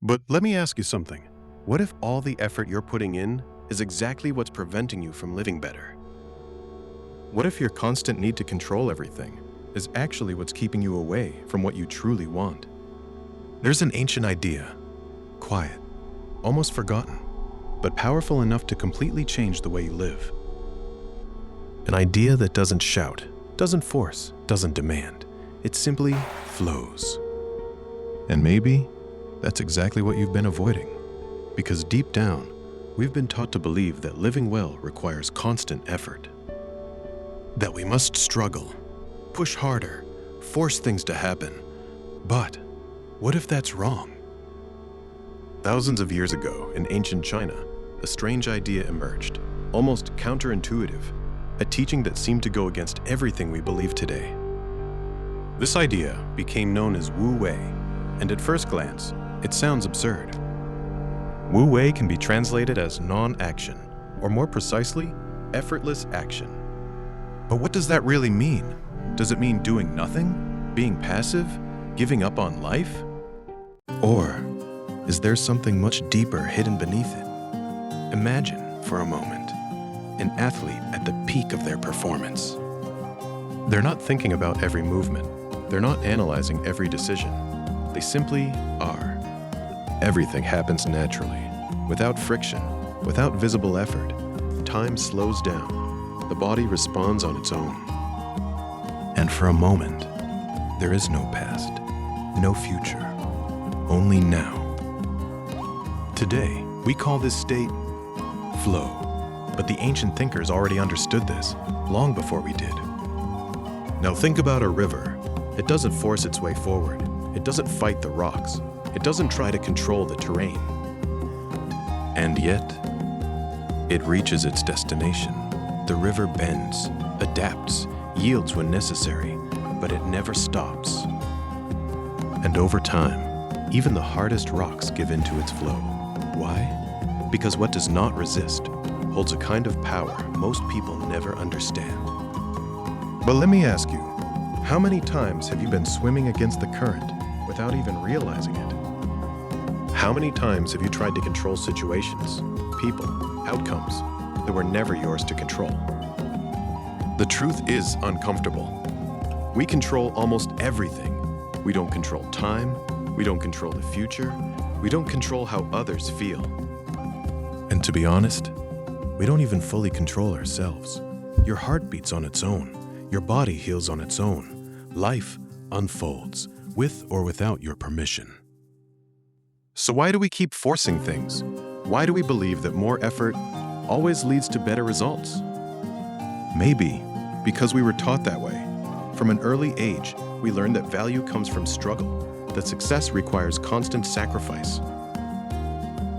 But let me ask you something. What if all the effort you're putting in is exactly what's preventing you from living better? What if your constant need to control everything is actually what's keeping you away from what you truly want? There's an ancient idea, quiet, almost forgotten, but powerful enough to completely change the way you live. An idea that doesn't shout, doesn't force, doesn't demand. It simply flows. And maybe that's exactly what you've been avoiding. Because deep down, we've been taught to believe that living well requires constant effort. That we must struggle, push harder, force things to happen. But what if that's wrong? Thousands of years ago, in ancient China, a strange idea emerged, almost counterintuitive, a teaching that seemed to go against everything we believe today. This idea became known as Wu Wei, and at first glance, it sounds absurd. Wu Wei can be translated as non-action, or more precisely, effortless action. But what does that really mean? Does it mean doing nothing? Being passive? Giving up on life? Or is there something much deeper hidden beneath it? Imagine, for a moment, an athlete at the peak of their performance. They're not thinking about every movement. They're not analyzing every decision. They simply are. Everything happens naturally, without friction, without visible effort. Time slows down. The body responds on its own. And for a moment, there is no past, no future, only now. Today, we call this state flow. But the ancient thinkers already understood this, long before we did. Now think about a river. It doesn't force its way forward. It doesn't fight the rocks. It doesn't try to control the terrain. And yet, it reaches its destination. The river bends, adapts, yields when necessary, but it never stops. And over time, even the hardest rocks give in to its flow. Why? Because what does not resist holds a kind of power most people never understand. But let me ask you, how many times have you been swimming against the current without even realizing it? How many times have you tried to control situations, people, outcomes that were never yours to control? The truth is uncomfortable. We control almost everything. We don't control time, we don't control the future, we don't control how others feel. And to be honest, we don't even fully control ourselves. Your heart beats on its own. Your body heals on its own. Life unfolds, with or without your permission. So why do we keep forcing things? Why do we believe that more effort always leads to better results? Maybe because we were taught that way. From an early age, we learned that value comes from struggle, that success requires constant sacrifice.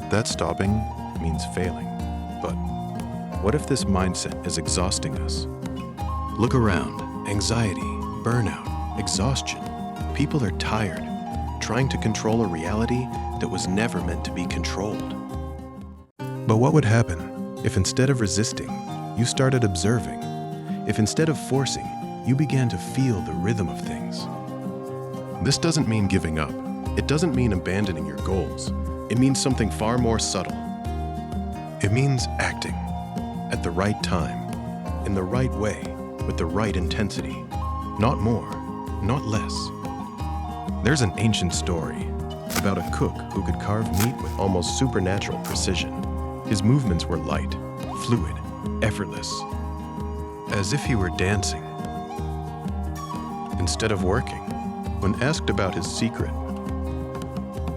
That stopping means failing. But what if this mindset is exhausting us? Look around. Anxiety, burnout, exhaustion. People are tired, trying to control a reality that was never meant to be controlled. But what would happen if instead of resisting, you started observing? If instead of forcing, you began to feel the rhythm of things? This doesn't mean giving up. It doesn't mean abandoning your goals. It means something far more subtle. It means acting at the right time, in the right way, with the right intensity. Not more, not less. There's an ancient story about a cook who could carve meat with almost supernatural precision. His movements were light, fluid, effortless, as if he were dancing. Instead of working, when asked about his secret,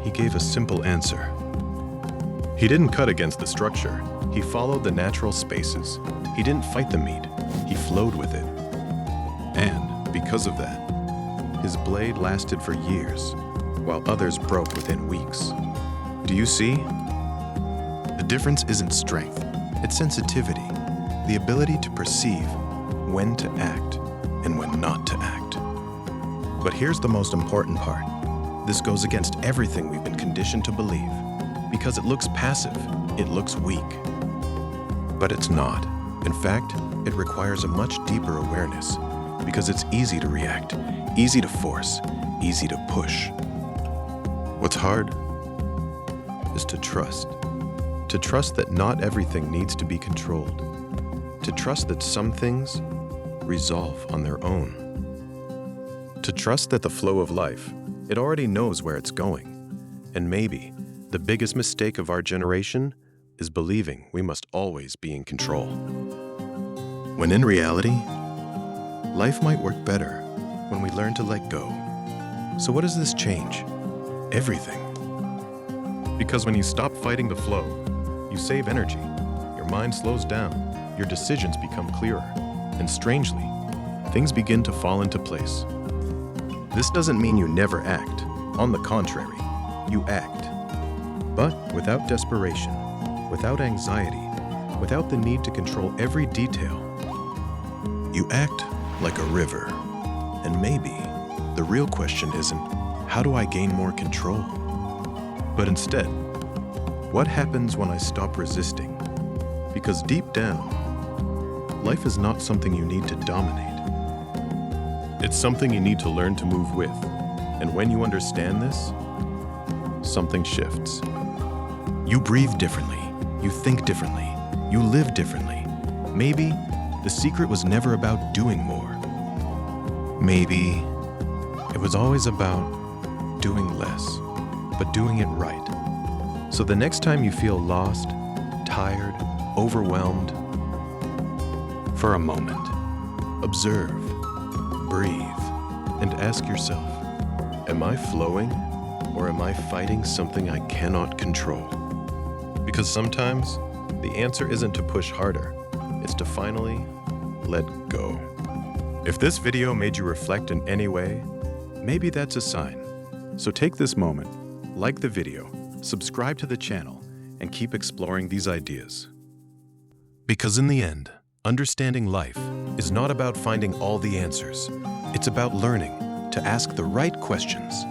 he gave a simple answer. He didn't cut against the structure. He followed the natural spaces. He didn't fight the meat. He flowed with it. And because of that, his blade lasted for years, while others broke within weeks. Do you see? The difference isn't strength, it's sensitivity, the ability to perceive when to act and when not to act. But here's the most important part. This goes against everything we've been conditioned to believe. Because it looks passive, it looks weak. But it's not. In fact, it requires a much deeper awareness, because it's easy to react, easy to force, easy to push. What's hard is to trust. To trust that not everything needs to be controlled. To trust that some things resolve on their own. To trust that the flow of life, it already knows where it's going. And maybe the biggest mistake of our generation is believing we must always be in control. When in reality, life might work better when we learn to let go. So what does this change? Everything. Because when you stop fighting the flow, you save energy, your mind slows down, your decisions become clearer, and strangely, things begin to fall into place. This doesn't mean you never act. On the contrary, you act. But without desperation, without anxiety, without the need to control every detail. You act like a river. And maybe the real question isn't, how do I gain more control? But instead, what happens when I stop resisting? Because deep down, life is not something you need to dominate. It's something you need to learn to move with. And when you understand this, something shifts. You breathe differently, you think differently, you live differently. Maybe the secret was never about doing more. Maybe it was always about doing less, but doing it right. So the next time you feel lost, tired, overwhelmed, for a moment, observe, breathe, and ask yourself, am I flowing or am I fighting something I cannot control? Because sometimes the answer isn't to push harder, it's to finally let go. If this video made you reflect in any way, maybe that's a sign. So take this moment, like the video, subscribe to the channel, and keep exploring these ideas. Because in the end, understanding life is not about finding all the answers. It's about learning to ask the right questions